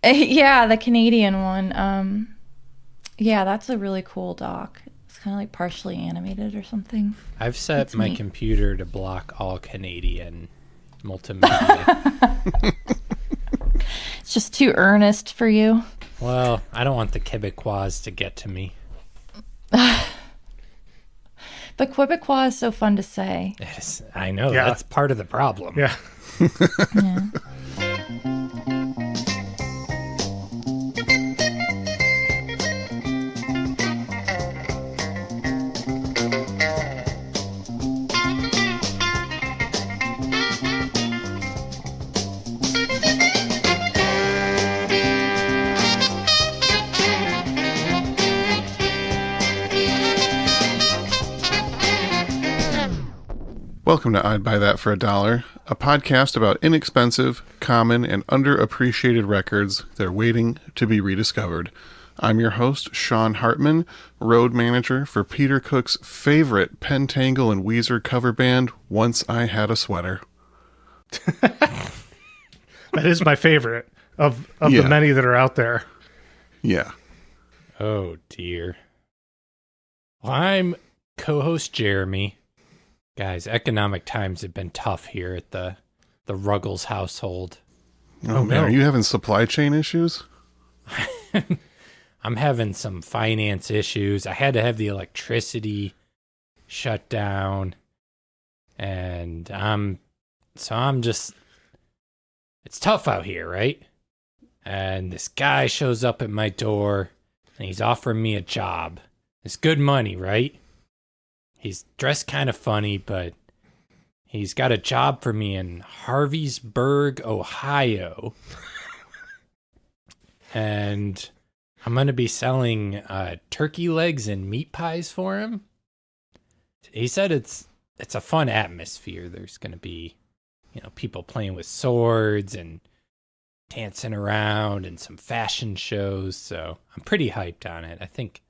Yeah, the Canadian one. Yeah, that's a really cool doc. It's kind of like partially animated or something. I've set It's my neat. computer to block all Canadian multimedia. It's just too earnest for you. Well, I don't want the Quebecois to get to me. But Quebecois is so fun to say. I know, Yeah. that's part of the problem. Yeah. Yeah. Welcome to I'd Buy That for $1, a podcast about inexpensive, common, and underappreciated records that are waiting to be rediscovered. I'm your host, Sean Hartman, road manager for Peter Cook's favorite Pentangle and Weezer cover band, Once I Had a Sweater. That is my favorite of Yeah. the many that are out there. Yeah. Oh, dear. Well, I'm co-host Jeremy. Guys, economic times have been tough here at the Ruggles household. Oh, man, no. are you having supply chain issues? I'm having some finance issues. I had to have the electricity shut down. And it's tough out here, right? And this guy shows up at my door and he's offering me a job. It's good money, right? He's dressed kind of funny, but he's got a job for me in Harveysburg, Ohio. And I'm going to be selling turkey legs and meat pies for him. He said it's a fun atmosphere. There's going to be, people playing with swords and dancing around and some fashion shows. So I'm pretty hyped on it. I think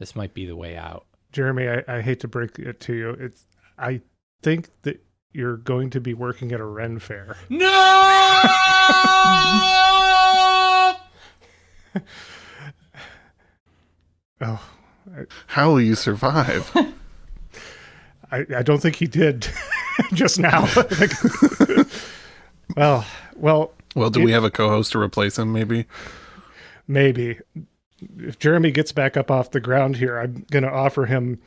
this might be the way out. Jeremy, I hate to break it to you. I think that you're going to be working at a Ren fair. No! Oh, How will you survive? I don't think he did just now. Well, Well, do we have a co-host to replace him, maybe? maybe. If Jeremy gets back up off the ground here, I'm going to offer him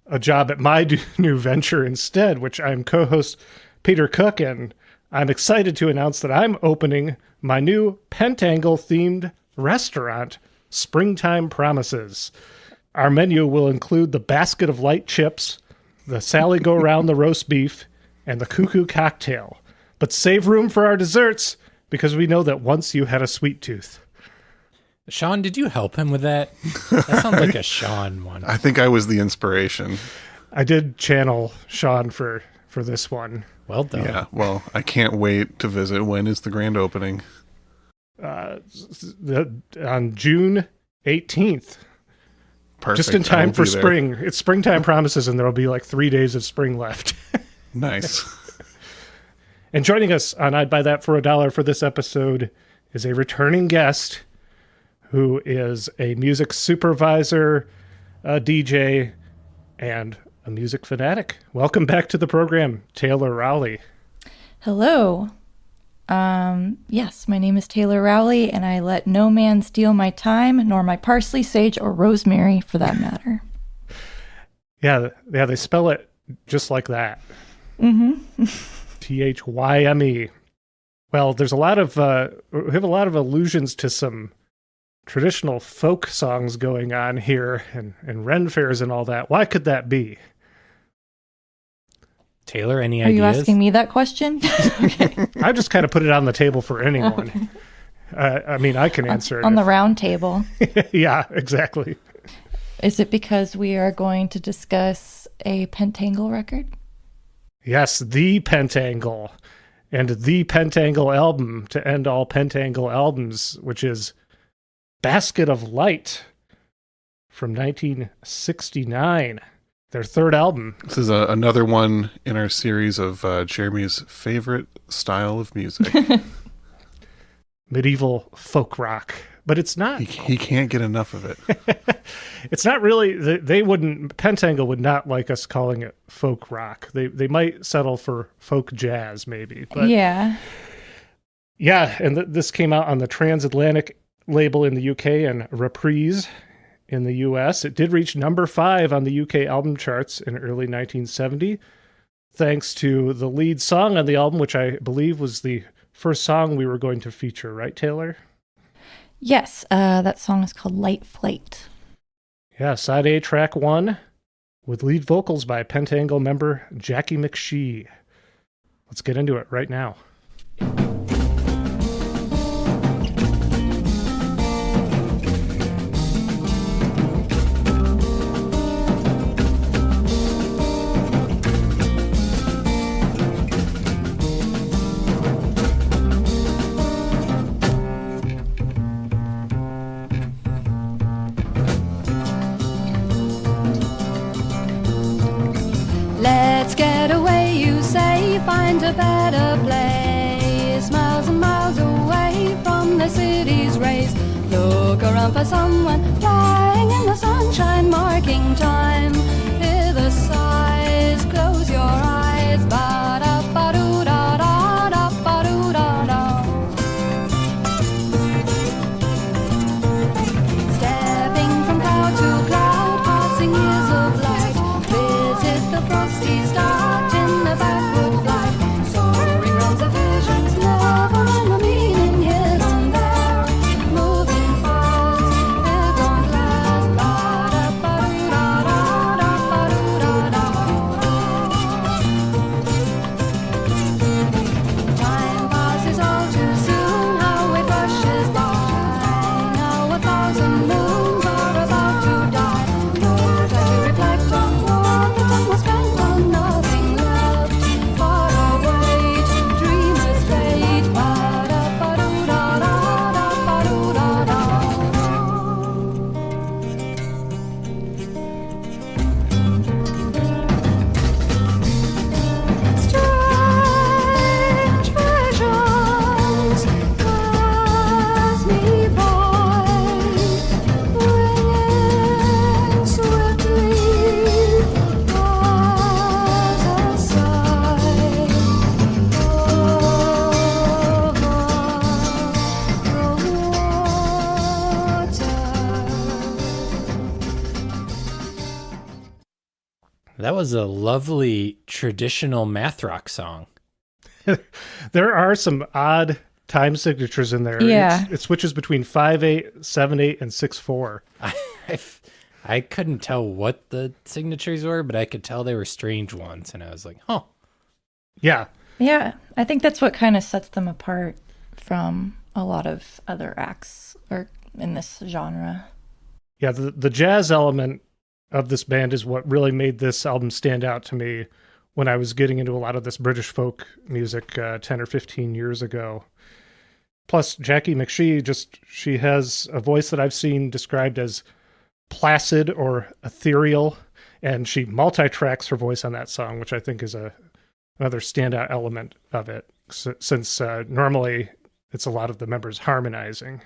a job at my new venture instead, which I'm co-host Peter Cook, and I'm excited to announce that I'm opening my new Pentangle themed restaurant, Springtime Promises. Our menu will include the basket of light chips, the Sally Go Round the roast beef, and the cuckoo cocktail. But save room for our desserts because we know that once you had a sweet tooth. Sean, did you help him with that? That sounds like a Sean one. I think I was the inspiration. I did channel Sean for this one. Well done. Yeah, well, I can't wait to visit. When is the grand opening? On June 18th, Perfect. just in I time will for be there. spring. It's Springtime Promises, and there'll be like 3 days of spring left. Nice. And joining us on I'd Buy That for $1 for this episode is a returning guest who is a music supervisor, a DJ, and a music fanatic. Welcome back to the program, Taylor Rowley. Hello. Yes, my name is Taylor Rowley, and I let no man steal my time, nor my parsley, sage, or rosemary, for that matter. Yeah, they spell it just like that. Mm-hmm. Thyme. Well, there's we have a lot of allusions to some traditional folk songs going on here and Ren fairs and all that. Why could that be? Taylor, any Are ideas? you asking me that question? Okay. I just kind of put it on the table for anyone. I mean, I can answer On it. the round table. Yeah, exactly. Is it because we are going to discuss a Pentangle record? Yes, the Pentangle. And the Pentangle album to end all Pentangle albums, which is Basket of Light from 1969. Their third album. This is another one in our series of Jeremy's favorite style of music. medieval folk rock. But it's not. He can't get enough of it. It's not really. They wouldn't. Pentangle would not like us calling it folk rock. They might settle for folk jazz, maybe. But Yeah. yeah, and this came out on the Transatlantic label in the UK and Reprise in the US. It did reach number 5 on the UK album charts in early 1970, thanks to the lead song on the album, which I believe was the first song we were going to feature, right, Taylor? Yes, that song is called Light Flight. Yeah, side A, track 1, with lead vocals by Pentangle member Jackie McShee. Let's get into it right now. Let's get away, you say, find a better place. Miles and miles away from the city's rays. Look around for someone flying in the sunshine, marking time. Hear the sighs, close your eyes. Ba-da-ba-doo-da-da-da-ba-doo-da-da. Stepping from cloud to cloud, passing years of light. Visit the frosty start in the backward flight. Soaring realms of visions, never mind the meaning hidden there. Moving fast, it won't last. Ba-da-ba-doo-da-da-da-ba-doo-da-da. Time passes all too soon, how it rushes by. Now 1,000 moons are about to die. No time to reflect on what the time was spent on. Nothing left, far away, dreamers fade. Ba-da-ba-doo-da-da-da-ba-doo-da-da. Strange visions pass me by, bringing swiftly as a sigh over the water. That was a lovely traditional math rock song. There are some odd time signatures in there. Yeah. It switches between 5/8, 7/8, and 6/4. I couldn't tell what the signatures were, but I could tell they were strange ones. And I was like, huh. Yeah. Yeah, I think that's what kind of sets them apart from a lot of other acts or in this genre. Yeah, the jazz element of this band is what really made this album stand out to me when I was getting into a lot of this British folk music 10 or 15 years ago. Plus, Jackie McShee, she has a voice that I've seen described as placid or ethereal, and she multi-tracks her voice on that song, which I think is another standout element of it, since normally it's a lot of the members harmonizing.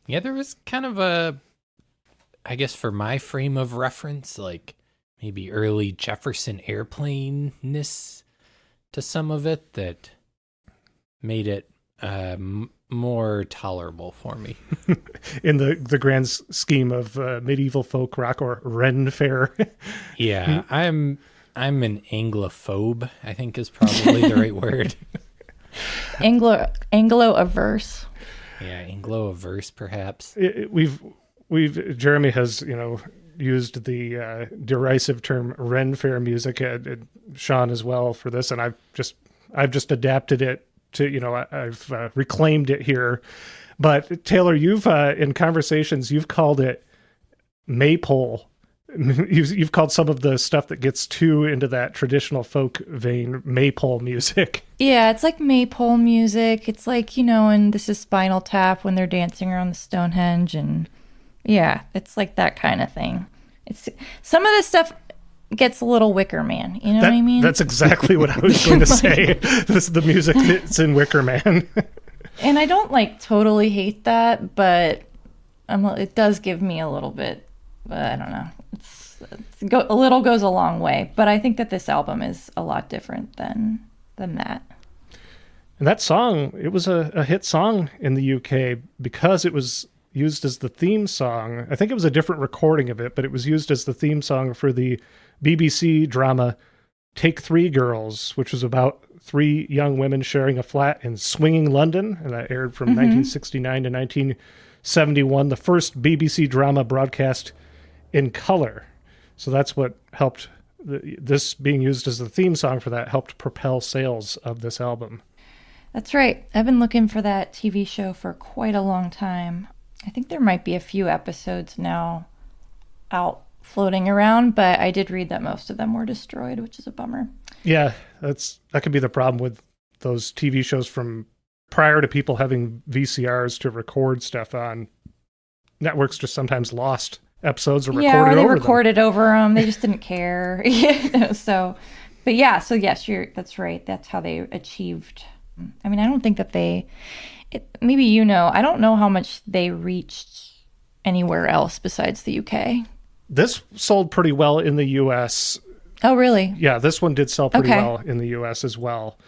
Yeah, there was kind of a, I guess for my frame of reference, like maybe early Jefferson Airplane-ness to some of it that made it more tolerable for me. In the grand scheme of medieval folk rock or Ren Fair. Yeah, I'm an Anglophobe, I think is probably the right word. Anglo-averse. Yeah, Anglo-averse perhaps. Jeremy has, used the derisive term Ren Fair music, and Sean as well for this, and I've just adapted it to, I've reclaimed it here. But Taylor, you've in conversations you've called it maypole. You've called some of the stuff that gets too into that traditional folk vein maypole music. Yeah, it's like maypole music. It's like, and this is Spinal Tap when they're dancing around the Stonehenge, and yeah, it's like that kind of thing. It's some of this stuff gets a little Wicker Man. You know what I mean? That's exactly what I was going to say. The music that's in Wicker Man. And I don't like totally hate that, but it does give me a little bit, I don't know. A little goes a long way, but I think that this album is a lot different than that. And that song, it was a hit song in the UK because it was used as the theme song. I think it was a different recording of it, but it was used as the theme song for the BBC drama Take Three Girls, which was about three young women sharing a flat in swinging London, and that aired from 1969 to 1971, the first BBC drama broadcast in color. So that's what helped, this being used as the theme song for that helped propel sales of this album. That's right. I've been looking for that TV show for quite a long time. I think there might be a few episodes now out floating around, but I did read that most of them were destroyed, which is a bummer. Yeah, that could be the problem with those TV shows from prior to people having VCRs to record stuff on. Networks just sometimes lost episodes or recorded over them. Yeah, or they recorded over them. They just didn't care. So yes, that's right. That's how they achieved. I mean, I don't think that maybe I don't know how much they reached anywhere else besides the UK. This sold pretty well in the US. Oh, really? Yeah, this one did sell pretty well in the US as well.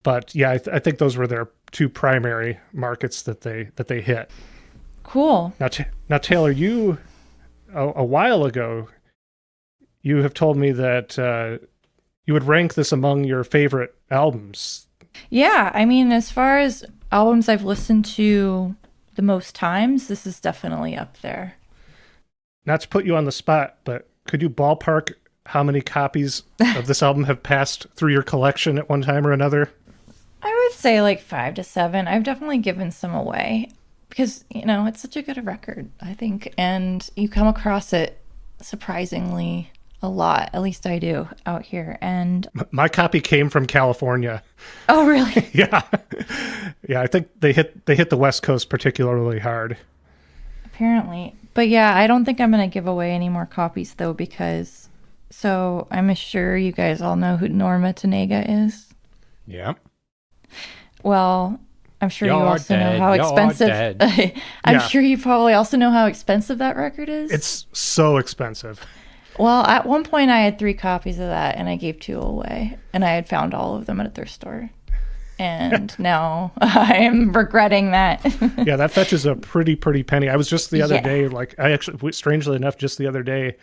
But yeah, I think those were their two primary markets that they hit. Cool. Now Taylor, you a while ago, you have told me that you would rank this among your favorite albums. Yeah, I mean, as far as albums I've listened to the most times, this is definitely up there. Not to put you on the spot, but could you ballpark how many copies of this album have passed through your collection at one time or another? I would say like 5 to 7. I've definitely given some away because, it's such a good record, I think. And you come across it surprisingly a lot. At least I do out here. And my copy came from California. Oh, really? Yeah. I think they hit the West Coast particularly hard. Apparently. But yeah, I don't think I'm going to give away any more copies though, because I'm sure you guys all know who Norma Tanega is. Yeah. Well, I'm sure you also know how expensive. I'm sure you probably also know how expensive that record is. It's so expensive. Well, at one point I had 3 copies of that and I gave 2 away, and I had found all of them at a thrift store. And now I'm regretting that. Yeah, that fetches a pretty penny. I was just the other day, strangely enough, just the other day,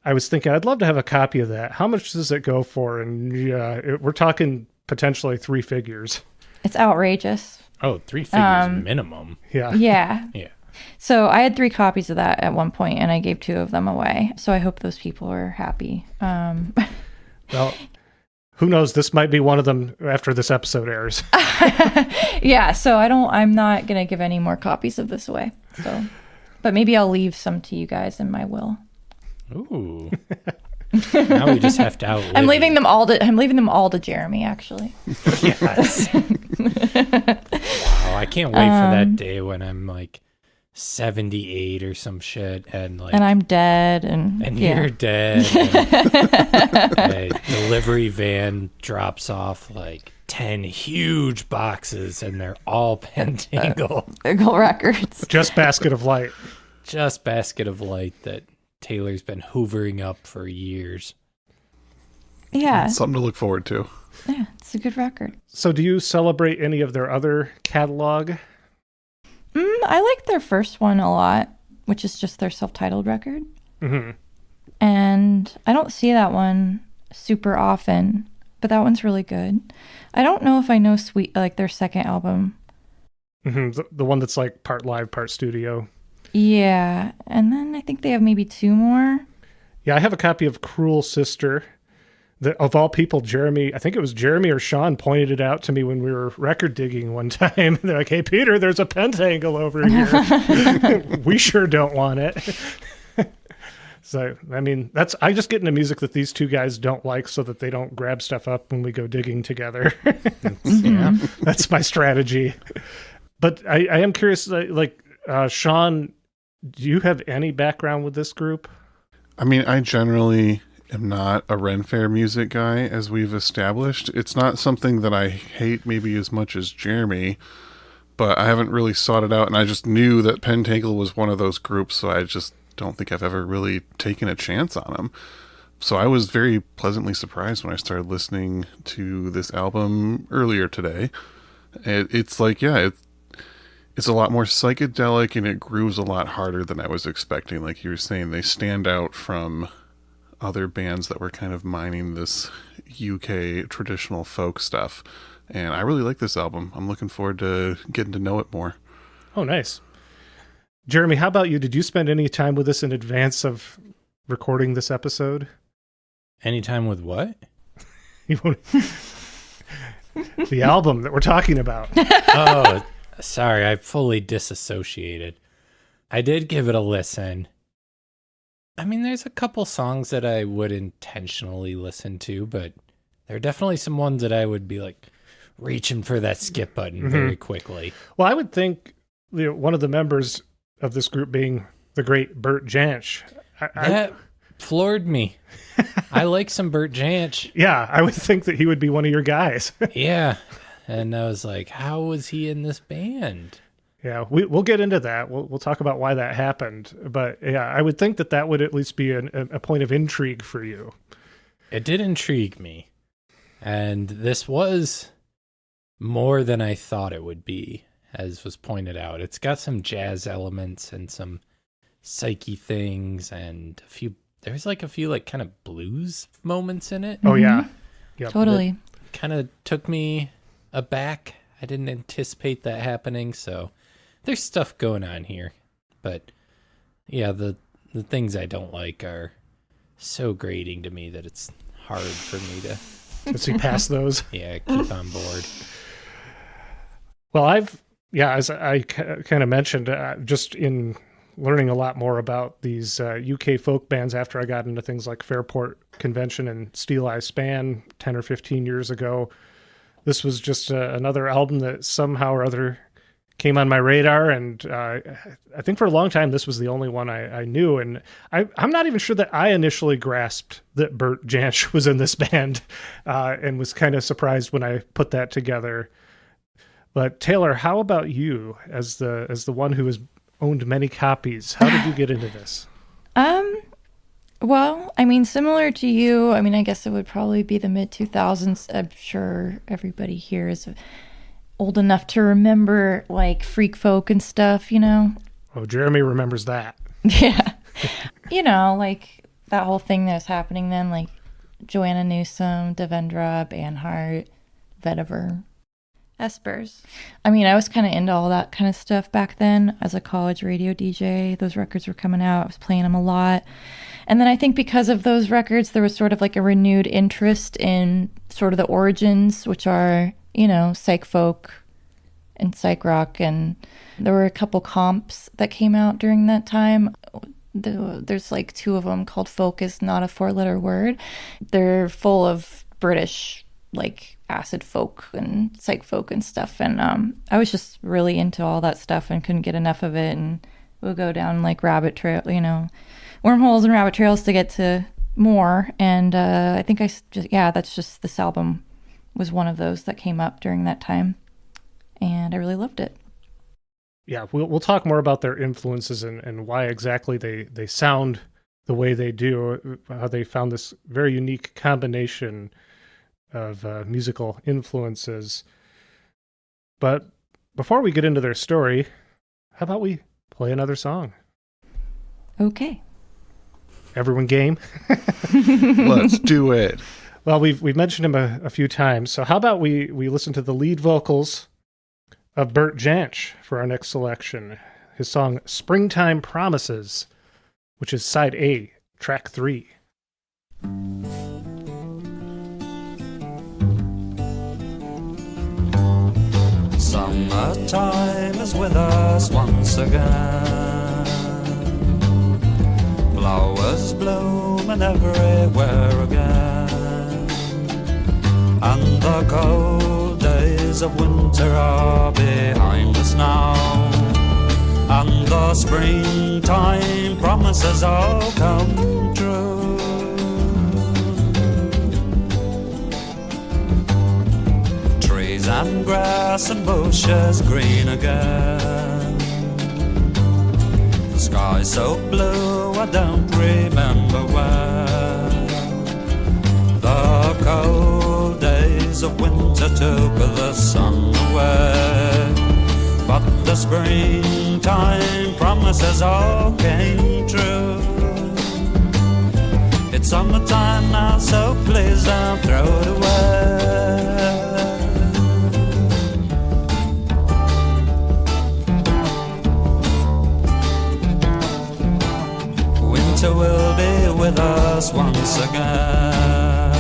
I was thinking I'd love to have a copy of that. How much does it go for? And we're talking potentially 3 figures. It's outrageous. Oh, 3 figures minimum. Yeah. Yeah. Yeah. So I had 3 copies of that at one point, and I gave 2 of them away. So I hope those people are happy. Well, who knows? This might be one of them after this episode airs. Yeah. So I'm not going to give any more copies of this away. So, but maybe I'll leave some to you guys in my will. Ooh. Now we just have to outlive. I'm leaving them all to Jeremy, actually. Yes. Wow, I can't wait for that day when I'm like 78 or some shit, and I'm dead, and you're dead. And a delivery van drops off like 10 huge boxes, and they're all Pentangle. Pentangle records. Just Basket of Light. Just Basket of Light that Taylor's been hoovering up for years. Yeah. Something to look forward to. Yeah, it's a good record. So do you celebrate any of their other catalog? I like their first one a lot, which is just their self-titled record. Mm-hmm. And I don't see that one super often, but that one's really good. I don't know if I know their second album. Mm-hmm. The one that's like part live, part studio. Yeah, and then I think they have maybe 2 more. Yeah, I have a copy of Cruel Sister. Of all people, Jeremy, I think it was Jeremy or Sean pointed it out to me when we were record digging one time. They're like, hey, Peter, there's a Pentangle over here. We sure don't want it. So, I mean, I just get into music that these 2 guys don't like so that they don't grab stuff up when we go digging together. Yeah, that's my strategy. But I am curious, Sean, do you have any background with this group? I mean, I generally am not a Ren Fair music guy, as we've established. It's not something that I hate maybe as much as Jeremy, but I haven't really sought it out, and I just knew that Pentangle was one of those groups, so I just don't think I've ever really taken a chance on them. So I was very pleasantly surprised when I started listening to this album earlier today. It's like, yeah, it's a lot more psychedelic, and it grooves a lot harder than I was expecting. Like you were saying, they stand out from other bands that were kind of mining this UK traditional folk stuff. And I really like this album. I'm looking forward to getting to know it more. Oh, nice. Jeremy, how about you? Did you spend any time with us in advance of recording this episode? Anytime with what? The album that we're talking about. Oh, sorry. I fully disassociated. I did give it a listen. I mean, there's a couple songs that I would intentionally listen to, but there are definitely some ones that I would be like reaching for that skip button very quickly. Well, I would think one of the members of this group being the great Bert Jansch. That floored me. I like some Bert Jansch. Yeah, I would think that he would be one of your guys. Yeah. And I was like, how was he in this band? Yeah, we'll get into that. We'll talk about why that happened. But yeah, I would think that would at least be a point of intrigue for you. It did intrigue me. And this was more than I thought it would be, as was pointed out. It's got some jazz elements and some psyche things, and there's like a few like kind of blues moments in it. Oh yeah. Yep. Totally. Kind of took me aback. I didn't anticipate that happening, so there's stuff going on here. But yeah, the things I don't like are so grating to me that it's hard for me to See past those. yeah, keep on board. Well, as I kind of mentioned, just in learning a lot more about these UK folk bands after I got into things like Fairport Convention and Steel Eye Span 10 or 15 years ago, this was just another album that somehow or other came on my radar. And I think for a long time, this was the only one I knew. And I'm not even sure that I initially grasped that Bert Jansch was in this band and was kind of surprised when I put that together. But Taylor, how about you as the one who has owned many copies? How did you get into this? Well, I mean, similar to you, I mean, I guess it would probably be the mid-2000s. I'm sure everybody here is old enough to remember, like, freak folk and stuff, you know? Oh, Jeremy remembers that. Yeah. You know, like, that whole thing that was happening then, like, Joanna Newsom, Devendra, Banhart, Vetiver, Espers. I mean, I was kind of into all that kind of stuff back then as a college radio DJ. Those records were coming out. I was playing them a lot. And then I think because of those records, there was sort of like a renewed interest in sort of the origins, which are, you know, psych folk and psych rock. And there were a couple comps that came out during that time. There's like two of them called Folk Is Not a Four-Letter Word. They're full of British, like, acid folk and psych folk and stuff. And I was just really into all that stuff and couldn't get enough of it. And we'll go down like rabbit trail, you know, wormholes and rabbit trails to get to more. And I think that's just, this album was one of those that came up during that time. And I really loved it. Yeah, we'll talk more about their influences and why exactly they sound the way they do, how they found this very unique combination of musical influences. But before we get into their story, how about we play another song? Okay. Everyone game? Let's do it. Well, we've mentioned him a few times, so how about we listen to the lead vocals of Bert Jansch for our next selection. His song Springtime Promises, which is side A, track 3. Summertime is with us once again. Flowers blooming everywhere again. And the cold days of winter are behind us now. And the springtime promises all come true. Trees and grass and bushes green again. The sky so blue I don't remember when. The cold days of winter took the sun away, but the springtime promises all came true. It's summertime now, so please don't throw it away. Winter will be with us once again.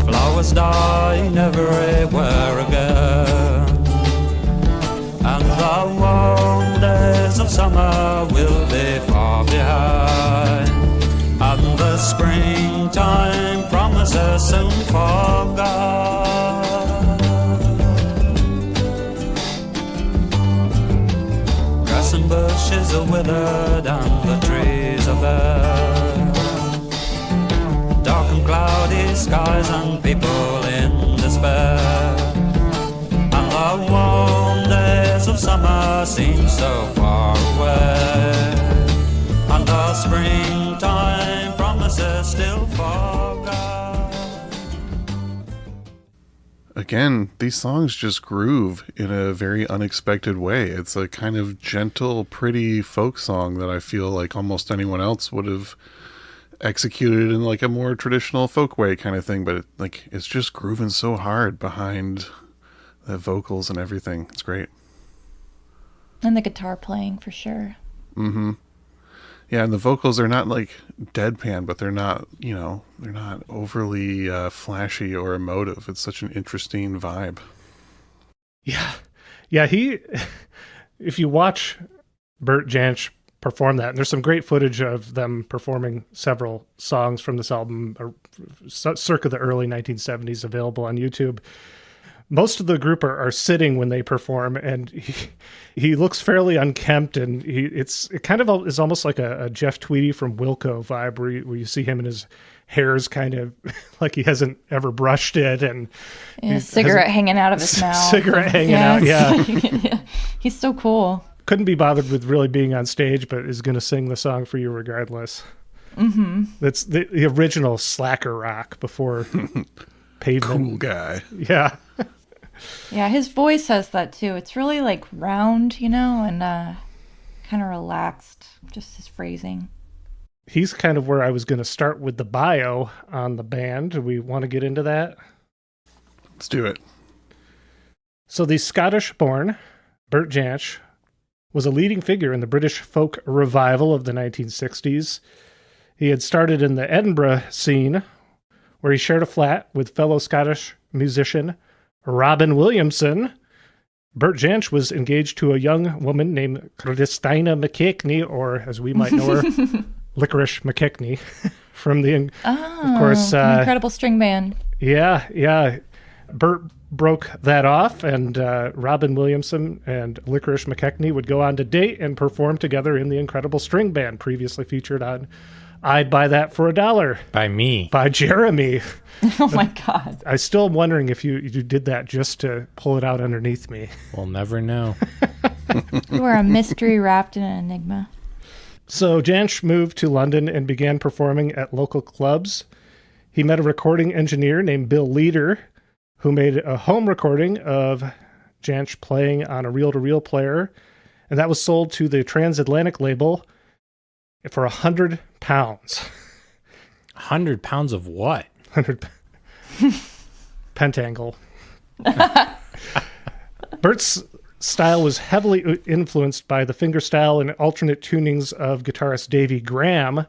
Flowers dying everywhere again, and the warm days of summer will be far behind, and the springtime promises soon forgot. Grass and bushes are withered and the trees are bare, dark and cloudy skies and people in despair, and the warm days of summer seem so far away, and the springtime promises still forgot. Again, these songs just groove in a very unexpected way. It's a kind of gentle, pretty folk song that I feel like almost anyone else would have executed in like a more traditional folk way kind of thing, but it's just grooving so hard behind the vocals and everything. It's great. And the guitar playing for sure. Mm-hmm. Yeah, and the vocals are not like deadpan, but they're not, they're not overly flashy or emotive. It's such an interesting vibe. Yeah. Yeah, if you watch Bert Jansch perform that, and there's some great footage of them performing several songs from this album circa the early 1970s available on YouTube. Most of the group are sitting when they perform, and he looks fairly unkempt, and it kind of is almost like a Jeff Tweedy from Wilco vibe, where you see him and his hair's kind of like he hasn't ever brushed it, and cigarette hanging out of his mouth. Cigarette hanging out, yeah. Yeah. He's so cool. Couldn't be bothered with really being on stage, but is going to sing the song for you regardless. Mm-hmm. That's the original slacker rock before Pavement. Cool guy. Yeah. Yeah, his voice has that too. It's really like round, and kind of relaxed, just his phrasing. He's kind of where I was going to start with the bio on the band. Do we want to get into that? Let's do it. So the Scottish-born Bert Jansch was a leading figure in the British folk revival of the 1960s. He had started in the Edinburgh scene, where he shared a flat with fellow Scottish musician Robin Williamson. Bert Jansch was engaged to a young woman named Christina McKechnie, or as we might know her, Licorice McKechnie, from of course, Incredible String Band. Yeah. Bert broke that off, and Robin Williamson and Licorice McKechnie would go on to date and perform together in the Incredible String Band, previously featured on I'd Buy That for $1. By me. By Jeremy. Oh my God. I'm still wondering if you did that just to pull it out underneath me. We'll never know. You are a mystery wrapped in an enigma. So Jansch moved to London and began performing at local clubs. He met a recording engineer named Bill Leader, who made a home recording of Jansch playing on a reel-to-reel player, and that was sold to the transatlantic label for £100. 100 pounds of what? 100 Pentangle. Bert's style was heavily influenced by the fingerstyle and alternate tunings of guitarist Davy Graham.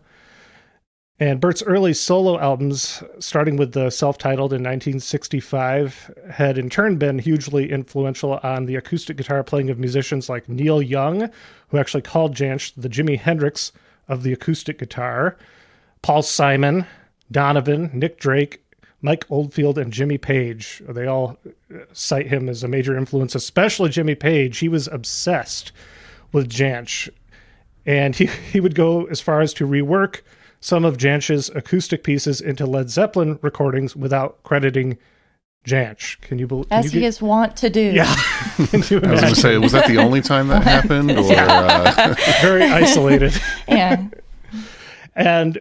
And Bert's early solo albums, starting with the self-titled in 1965, had in turn been hugely influential on the acoustic guitar playing of musicians like Neil Young, who actually called Jansch the Jimi Hendrix of the acoustic guitar, Paul Simon, Donovan, Nick Drake, Mike Oldfield, and Jimmy Page. They all cite him as a major influence, especially Jimmy Page. He was obsessed with Jansch, and he would go as far as to rework some of Jansch's acoustic pieces into Led Zeppelin recordings without crediting Jansch. Can you believe? As he is wont to do. Yeah. Can you I was going imagine? to say, was that the only time that happened? Or Very isolated. Yeah. And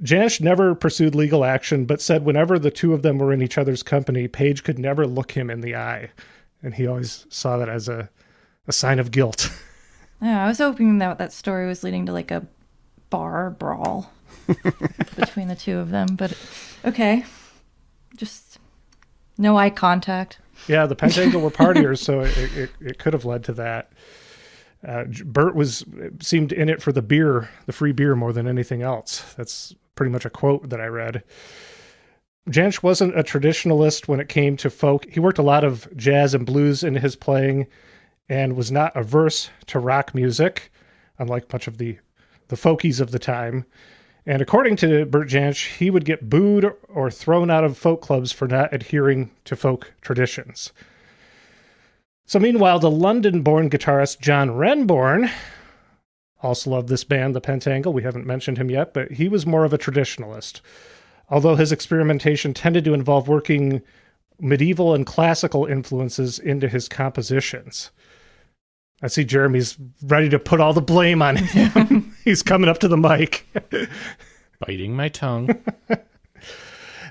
Jansch never pursued legal action, but said whenever the two of them were in each other's company, Page could never look him in the eye. And he always saw that as a sign of guilt. Yeah, I was hoping that story was leading to like a bar brawl between the two of them, but okay. Just no eye contact. Yeah, the Pentangle were partiers, so it could have led to that. Bert seemed in it for the free beer more than anything else. That's pretty much a quote that I read. Jansch wasn't a traditionalist when it came to folk. He worked a lot of jazz and blues into his playing and was not averse to rock music, unlike much of the folkies of the time. And according to Bert Jansch, he would get booed or thrown out of folk clubs for not adhering to folk traditions. So meanwhile, the London-born guitarist John Renbourn also loved this band, the Pentangle. We haven't mentioned him yet, but he was more of a traditionalist. Although his experimentation tended to involve working medieval and classical influences into his compositions. I see Jeremy's ready to put all the blame on him. He's coming up to the mic. Biting my tongue.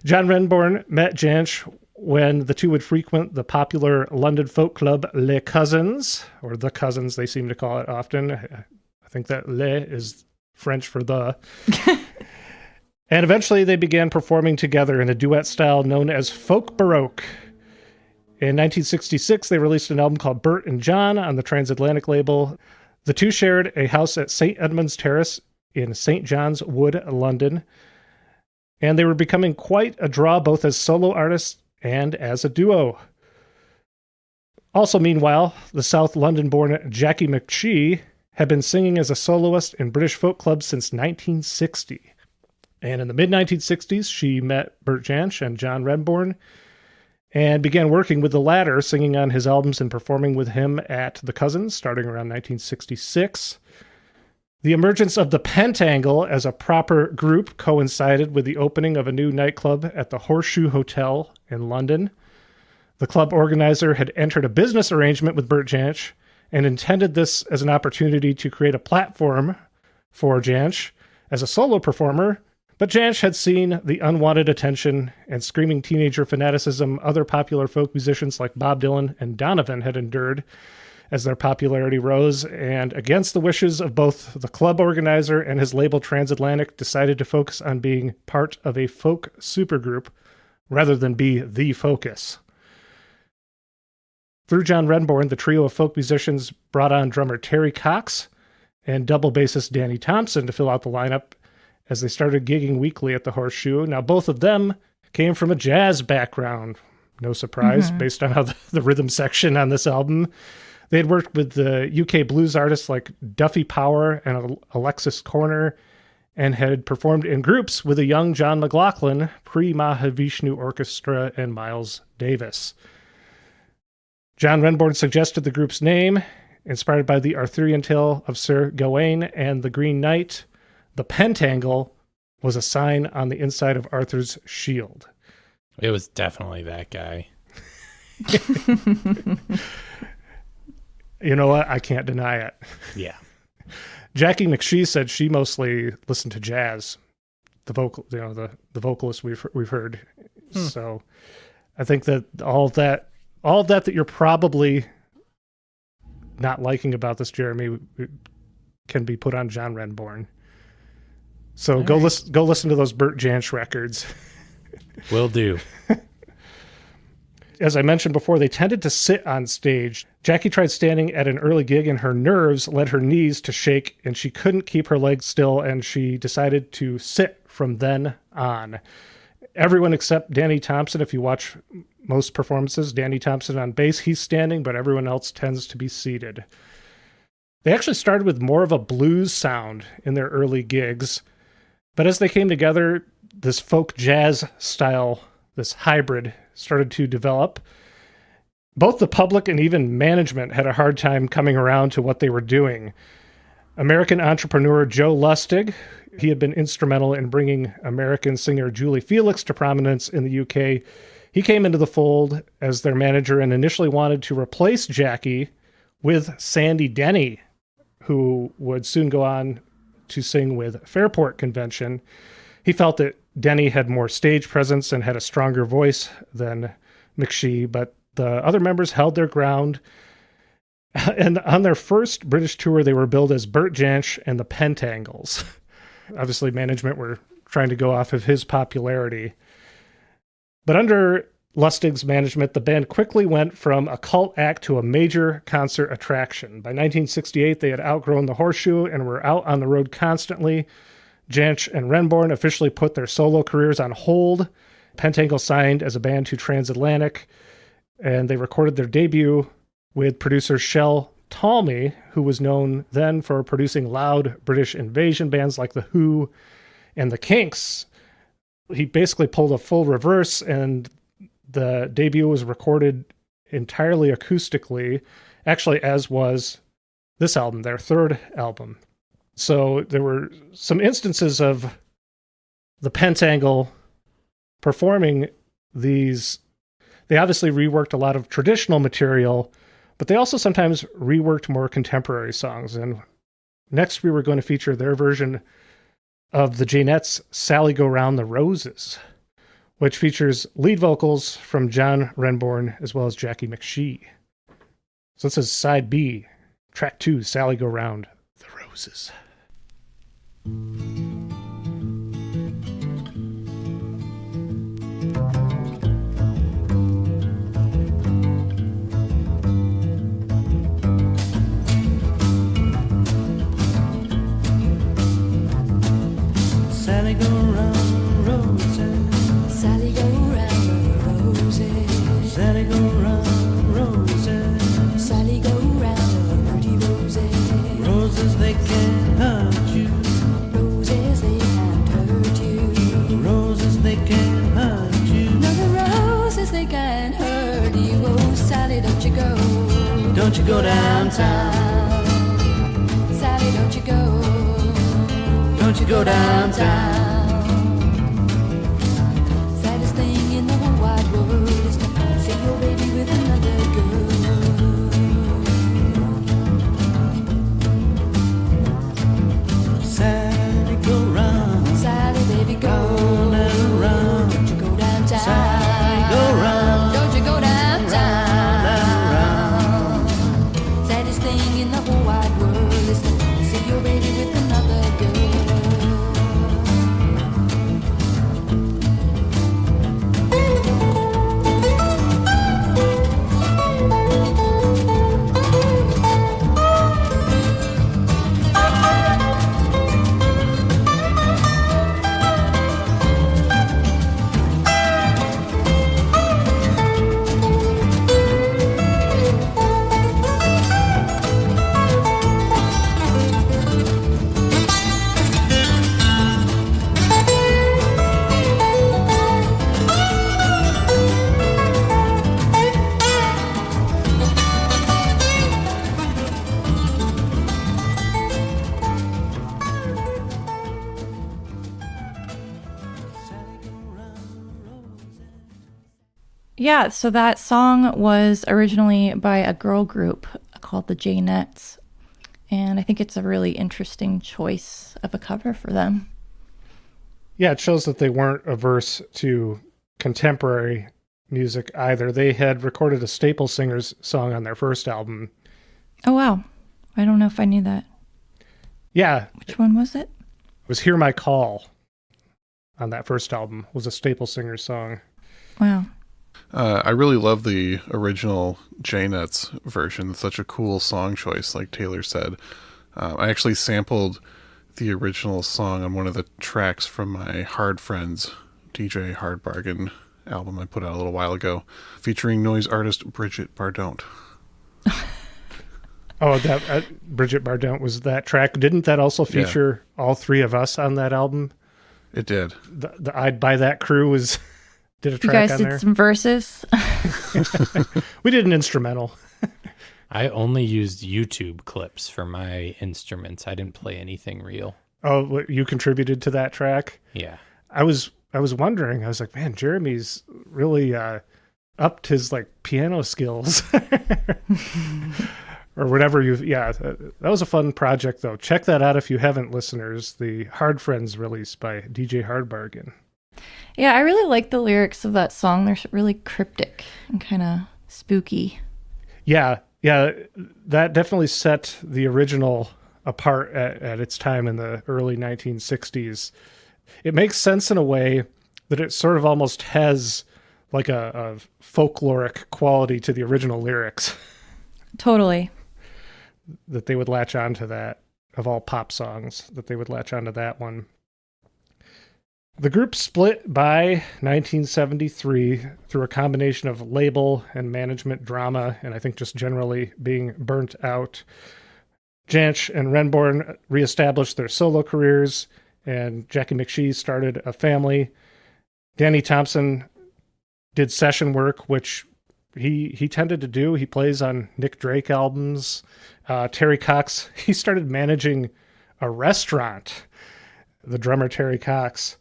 John Renbourn met Jansch when the two would frequent the popular London folk club Les Cousins, or The Cousins, they seem to call it often. I think that Les is French for the. And eventually they began performing together in a duet style known as folk baroque. In 1966, they released an album called Bert and John on the Transatlantic label. The two shared a house at St. Edmund's Terrace in St. John's Wood, London. And they were becoming quite a draw both as solo artists and as a duo. Also, meanwhile, the South London-born Jackie McShee had been singing as a soloist in British folk clubs since 1960. And in the mid-1960s, she met Bert Jansch and John Renbourn and began working with the latter, singing on his albums and performing with him at The Cousins, starting around 1966. The emergence of the Pentangle as a proper group coincided with the opening of a new nightclub at the Horseshoe Hotel in London. The club organizer had entered a business arrangement with Bert Jansch and intended this as an opportunity to create a platform for Jansch as a solo performer, but Jansch had seen the unwanted attention and screaming teenager fanaticism other popular folk musicians like Bob Dylan and Donovan had endured as their popularity rose, and against the wishes of both the club organizer and his label Transatlantic, decided to focus on being part of a folk supergroup rather than be the focus. Through John Renbourn, the trio of folk musicians brought on drummer Terry Cox and double bassist Danny Thompson to fill out the lineup as they started gigging weekly at the Horseshoe. Now, both of them came from a jazz background. No surprise, based on how the rhythm section on this album. They had worked with the UK blues artists like Duffy Power and Alexis Corner, and had performed in groups with a young John McLaughlin, pre-Mahavishnu Orchestra, and Miles Davis. John Renbourn suggested the group's name, inspired by the Arthurian tale of Sir Gawain and the Green Knight. The Pentangle was a sign on the inside of Arthur's shield. It was definitely that guy. You know what? I can't deny it. Yeah. Jackie McShee said she mostly listened to jazz. The vocalist we've heard. So I think that all of that you're probably not liking about this, Jeremy, can be put on John Renbourn. So go listen to those Bert Jansch records. Will do. As I mentioned before, they tended to sit on stage. Jackie tried standing at an early gig and her nerves led her knees to shake and she couldn't keep her legs still, and she decided to sit from then on. Everyone except Danny Thompson, if you watch most performances, Danny Thompson on bass, he's standing, but everyone else tends to be seated. They actually started with more of a blues sound in their early gigs, but as they came together, this folk jazz style, this hybrid, started to develop. Both the public and even management had a hard time coming around to what they were doing. American entrepreneur Joe Lustig, he had been instrumental in bringing American singer Julie Felix to prominence in the UK. He came into the fold as their manager and initially wanted to replace Jackie with Sandy Denny, who would soon go on to sing with Fairport Convention. He felt that Denny had more stage presence and had a stronger voice than McShee, but the other members held their ground. And on their first British tour, they were billed as Bert Jansch and the Pentangles. Obviously, management were trying to go off of his popularity. But under Lustig's management, the band quickly went from a cult act to a major concert attraction. By 1968, they had outgrown the Horseshoe and were out on the road constantly. Jansch and Renbourn officially put their solo careers on hold. Pentangle signed as a band to Transatlantic, and they recorded their debut with producer Shel Talmy, who was known then for producing loud British invasion bands like The Who and The Kinks. He basically pulled a full reverse, and the debut was recorded entirely acoustically, actually, as was this album, their third album. So there were some instances of the Pentangle performing these. They obviously reworked a lot of traditional material, but they also sometimes reworked more contemporary songs. And next we were going to feature their version of the Janettes' Sally Go Round the Roses, which features lead vocals from John Renbourn as well as Jackie McShee. So this is side B, track 2, Sally Go Round the Roses. Sally go round the roses. Sally go round the roses. Sally go round the roses. Sally go round the pretty roses. Roses they can't hurt you. Roses they can't hurt you. Roses they can't hurt you. No, the roses they can't hurt you. Oh, Sally, don't you go. Don't you go downtown. Sally, don't you go. Don't you go downtown. Saddest thing in the whole wide world is to see your baby with another girl. Sally go round. Sally, baby, go. Round and round. Don't you go downtown. Sally go round. Don't you go downtown. Round and round. Saddest thing in the whole wide world is to see your baby with another girl. Yeah, so that song was originally by a girl group called the Janettes, and I think it's a really interesting choice of a cover for them. Yeah, it shows that they weren't averse to contemporary music either. They had recorded a Staple Singers song on their first album. Oh, wow. I don't know if I knew that. Yeah, Which one was it? it was Hear My Call on that first album, was a Staple Singers song. Wow. I really love the original Janettes version. It's such a cool song choice, like Taylor said. I actually sampled the original song on one of the tracks from my Hard Friends DJ Hard Bargain album I put out a little while ago, featuring noise artist Bridget Bardot. Oh, that Bridget Bardot was that track. Didn't that also feature all three of us on that album? It did. The I'd Buy That crew was did a You track guys on did there. some verses? We did an instrumental. I only used YouTube clips for my instruments. I didn't play anything real. Oh, you contributed to that track? Yeah. I was I was wondering, I was like, man, Jeremy's really upped his like piano skills or whatever that was a fun project though. Check that out if you haven't, listeners. The Hard Friends release by DJ Hard Bargain. Yeah, I really like the lyrics of that song. They're really cryptic and kind of spooky. Yeah, that definitely set the original apart at its time in the early 1960s. It makes sense in a way that it sort of almost has like a folkloric quality to the original lyrics. Totally. That they would latch onto that, of all pop songs, that they would latch onto that one. The group split by 1973 through a combination of label and management drama, and I think just generally being burnt out. Jansch and Renborn reestablished their solo careers, and Jackie McShee started a family. Danny Thompson did session work, which he tended to do. He plays on Nick Drake albums. Terry Cox, he started managing a restaurant, the drummer Terry Cox.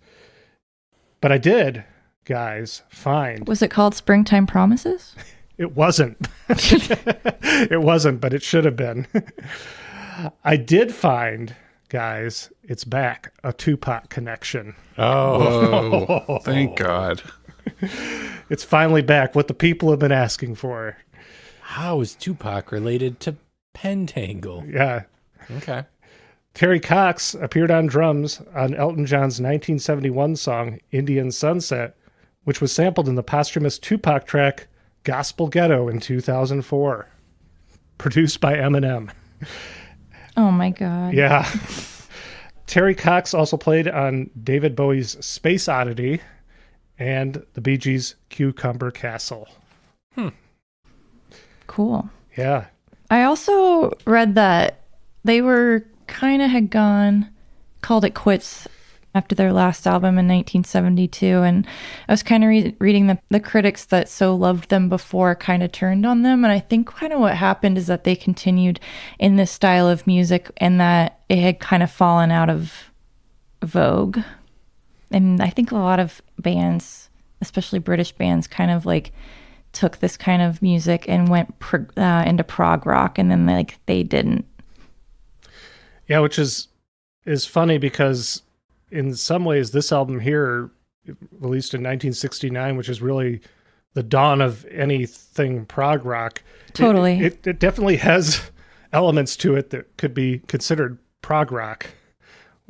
But I did, guys, find... Was it called Springtime Promises? It wasn't. It wasn't, but it should have been. I did find, guys, it's back, a Tupac connection. Oh, whoa, thank God. It's finally back, what the people have been asking for. How is Tupac related to Pentangle? Yeah. Okay. Terry Cox appeared on drums on Elton John's 1971 song, Indian Sunset, which was sampled in the posthumous Tupac track, Gospel Ghetto, in 2004. Produced by Eminem. Oh my God. Yeah. Terry Cox also played on David Bowie's Space Oddity and the Bee Gees' Cucumber Castle. Cool. Yeah. I also read that they were had called it quits after their last album in 1972. And I was kind of reading the critics that so loved them before kind of turned on them. And I think kind of what happened is that they continued in this style of music and that it had kind of fallen out of vogue. And I think a lot of bands, especially British bands, kind of like took this kind of music and went into prog rock, and then they didn't. Yeah, which is funny because in some ways this album here, released in 1969, which is really the dawn of anything prog rock. Totally. It definitely has elements to it that could be considered prog rock,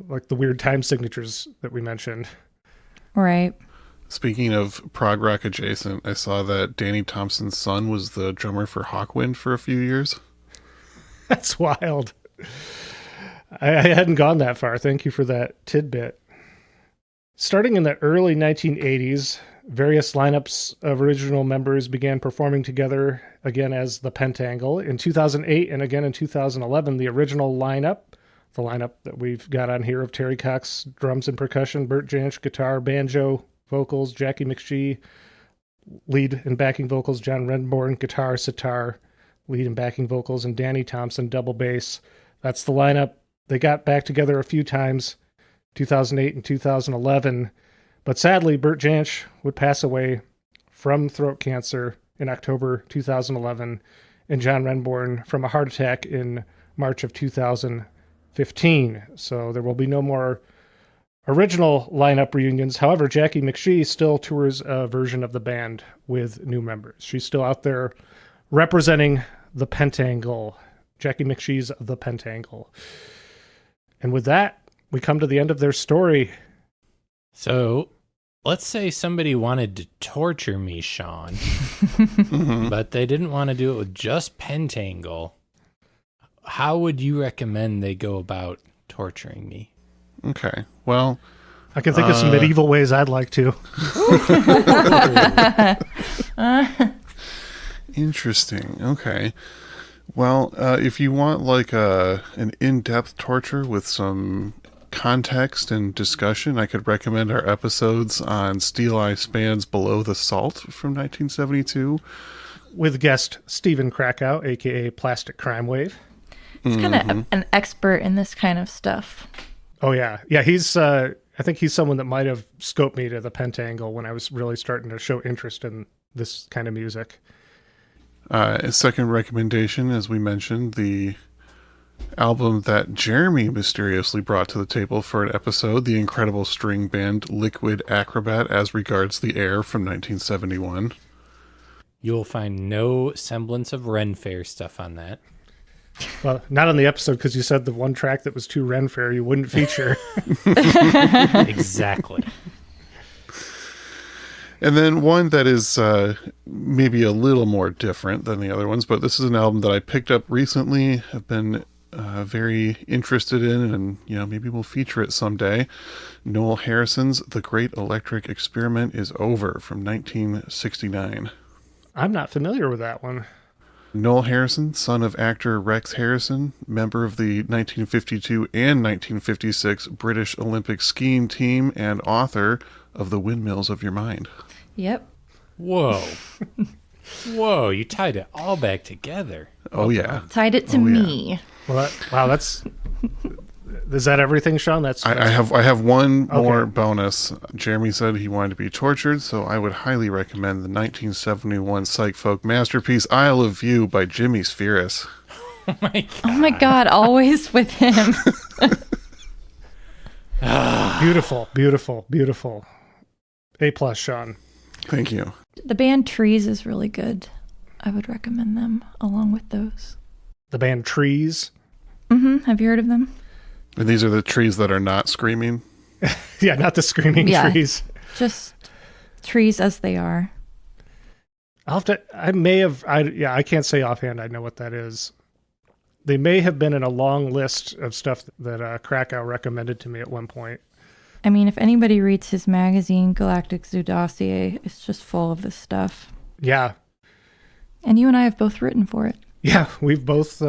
like the weird time signatures that we mentioned. Right. Speaking of prog rock adjacent, I saw that Danny Thompson's son was the drummer for Hawkwind for a few years. That's wild. I hadn't gone that far. Thank you for that tidbit. Starting in the early 1980s, various lineups of original members began performing together again as the Pentangle. In 2008 and again in 2011, the original lineup, the lineup that we've got on here of Terry Cox, drums and percussion, Bert Jansch, guitar, banjo, vocals, Jackie McShee, lead and backing vocals, John Renborn, guitar, sitar, lead and backing vocals, and Danny Thompson, double bass. That's the lineup. They got back together a few times, 2008 and 2011, but sadly, Bert Jansch would pass away from throat cancer in October 2011, and John Renborn from a heart attack in March of 2015. So there will be no more original lineup reunions. However, Jackie McShee still tours a version of the band with new members. She's still out there representing the Pentangle. Jackie McShee's The Pentangle. And with that, we come to the end of their story. So, let's say somebody wanted to torture me, Sean, but they didn't want to do it with just Pentangle. How would you recommend they go about torturing me? Okay, well... I can think of some medieval ways I'd like to. Interesting. Okay. Well, if you want like an in-depth torture with some context and discussion, I could recommend our episodes on Steel Eye Span's Below the Salt from 1972. With guest Stephen Krakow, a.k.a. Plastic Crime Wave. He's kind of an expert in this kind of stuff. Oh, yeah. Yeah, he's I think he's someone that might have scoped me to the Pentangle when I was really starting to show interest in this kind of music. A second recommendation, as we mentioned, the album that Jeremy mysteriously brought to the table for an episode, the incredible string band Liquid Acrobat as Regards the Air from 1971. You'll find no semblance of Ren Fair stuff on that. Well, not on the episode because you said the one track that was too Ren Fair you wouldn't feature. Exactly. And then one that is maybe a little more different than the other ones, but this is an album that I picked up recently, have been very interested in, and maybe we'll feature it someday. Noel Harrison's The Great Electric Experiment is Over from 1969. I'm not familiar with that one. Noel Harrison, son of actor Rex Harrison, member of the 1952 and 1956 British Olympic skiing team and author of The Windmills of Your Mind. Yep. Whoa. Whoa, you tied it all back together. Oh, yeah. Tied it to me. Well, wow, that's... Is that everything, Sean? I have one more bonus. Jeremy said he wanted to be tortured, so I would highly recommend the 1971 psych folk masterpiece Isle of View by Jimmy Spheris. Oh my God. Oh my God, always with him. Beautiful, beautiful, beautiful. A+, Sean. Thank you. The band Trees is really good. I would recommend them along with those. The band Trees. Have you heard of them? And these are the trees that are not screaming. Yeah, not the screaming trees. Just trees as they are. I can't say offhand I know what that is. They may have been in a long list of stuff that Krakow recommended to me at one point. I mean, if anybody reads his magazine, Galactic Zoo Dossier, it's just full of this stuff. Yeah. And you and I have both written for it. Yeah, we both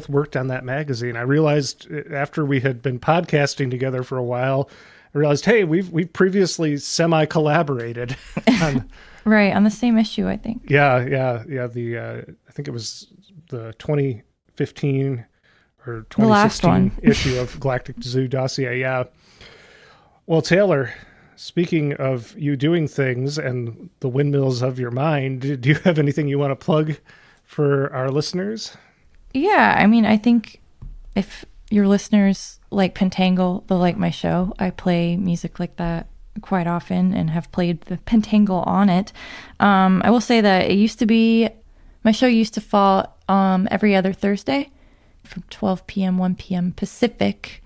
worked on that magazine. I realized after we had been podcasting together for a while, I realized, hey, we've previously semi-collaborated. Right, on the same issue, I think. Yeah. I think it was the 2015 or 2016 issue of Galactic Zoo Dossier. Yeah. Well, Taylor, speaking of you doing things and the windmills of your mind, do you have anything you want to plug for our listeners? Yeah, I mean, I think if your listeners like Pentangle, they'll like my show. I play music like that quite often and have played the Pentangle on it. I will say that my show used to fall every other Thursday from 12 p.m., 1 p.m. Pacific,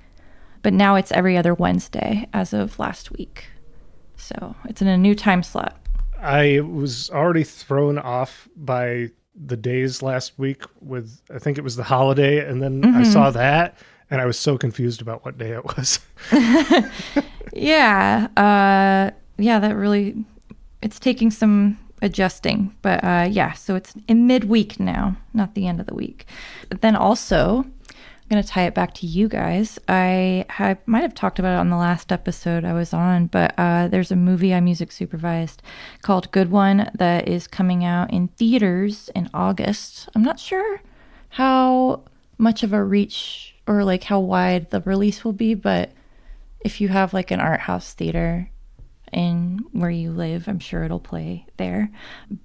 but now it's every other Wednesday as of last week. So it's in a new time slot. I was already thrown off by the days last week with, I think it was the holiday, and then I saw that and I was so confused about what day it was. Yeah, that really, it's taking some adjusting, but so it's in midweek now, not the end of the week. But then also, I'm going to tie it back to you guys. I might have talked about it on the last episode I was on, but there's a movie I music supervised called Good One that is coming out in theaters in August. I'm not sure how much of a reach or like how wide the release will be, but if you have like an art house theater in where you live, I'm sure it'll play there.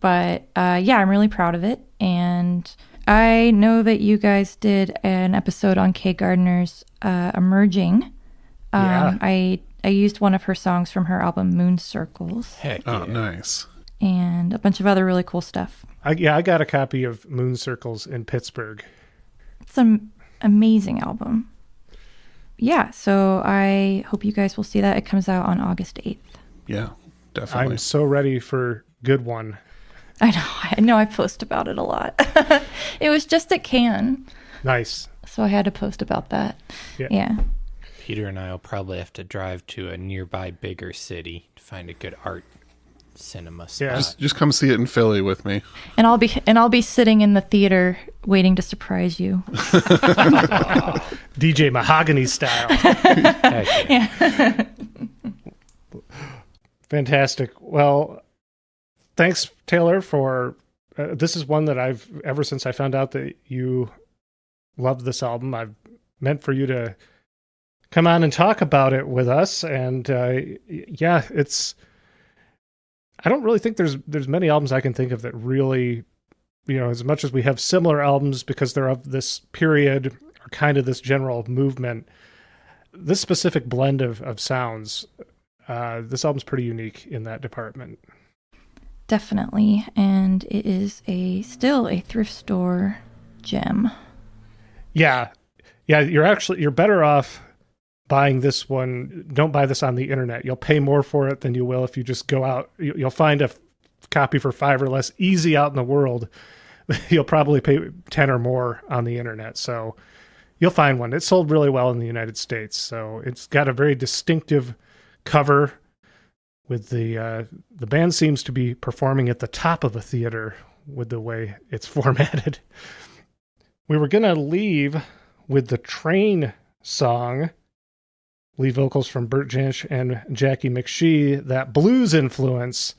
But I'm really proud of it. And I know that you guys did an episode on Kay Gardner's Emerging. I used one of her songs from her album Moon Circles. Heck Oh, yeah. nice. And a bunch of other really cool stuff. I got a copy of Moon Circles in Pittsburgh. It's an amazing album. Yeah, so I hope you guys will see that. It comes out on August 8th. Yeah, definitely. I'm so ready for Good One. I know I post about it a lot. It was just at Cannes, Nice. so I had to post about that. Yeah. Peter and I will probably have to drive to a nearby bigger city to find a good art cinema spot. Yeah. Just come see it in Philly with me. And I'll be sitting in the theater waiting to surprise you. DJ Mahogany style. Heck yeah. Fantastic. Well, thanks, Taylor, for this is one that I've, ever since I found out that you loved this album, I've meant for you to come on and talk about it with us. And yeah, I don't really think there's many albums I can think of that really, as much as we have similar albums because they're of this period or kind of this general movement, this specific blend of sounds, this album's pretty unique in that department. Definitely. And it is still a thrift store gem. Yeah. You're better off buying this one. Don't buy this on the internet. You'll pay more for it than you will if you just go out. You'll find a copy for $5 or less easy out in the world. You'll probably pay 10 or more on the internet. So you'll find one. It sold really well in the United States. So it's got a very distinctive cover with the band seems to be performing at the top of a theater with the way it's formatted. We were going to leave with the Train song, lead vocals from Bert Jansch and Jackie McShee. That blues influence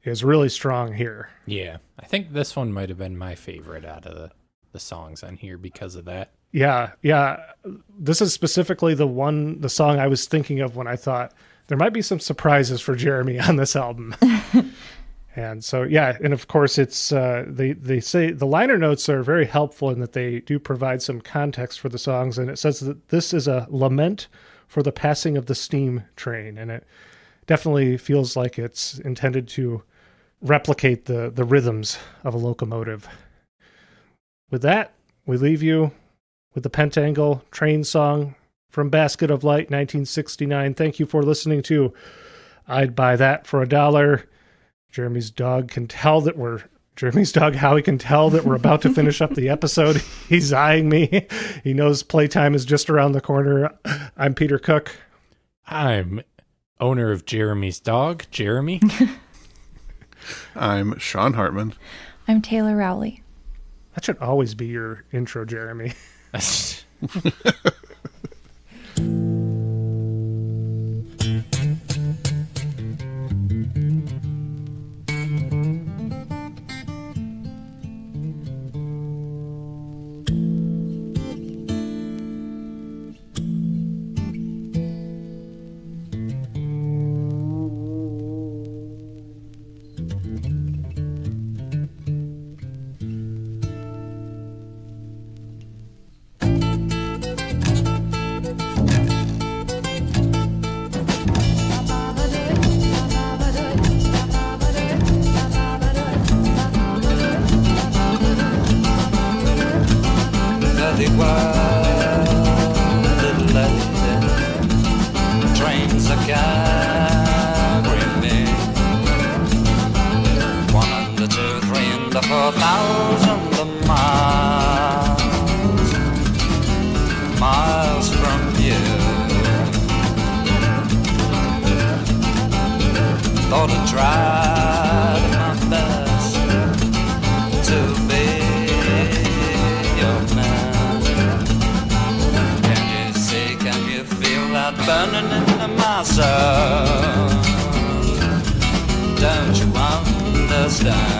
is really strong here. Yeah, I think this one might have been my favorite out of the songs on here because of that. Yeah. This is specifically the song I was thinking of when I thought there might be some surprises for Jeremy on this album. And so, yeah, and of course it's, they say the liner notes are very helpful in that they do provide some context for the songs. And it says that this is a lament for the passing of the steam train. And it definitely feels like it's intended to replicate the rhythms of a locomotive. With that, we leave you with the Pentangle Train song from Basket of Light, 1969. Thank you for listening to I'd Buy That for $1. Jeremy's dog can tell that Howie can tell that we're about to finish up the episode. He's eyeing me. He knows playtime is just around the corner. I'm Peter Cook. I'm owner of Jeremy's dog, Jeremy. I'm Sean Hartman. I'm Taylor Rowley. That should always be your intro, Jeremy. Trains are carrying me 1 and 2, 3 and 4,000 miles from you. Thought I'd tried my best to be your man. Can you see, can you feel that burning in my soul? Don't you understand?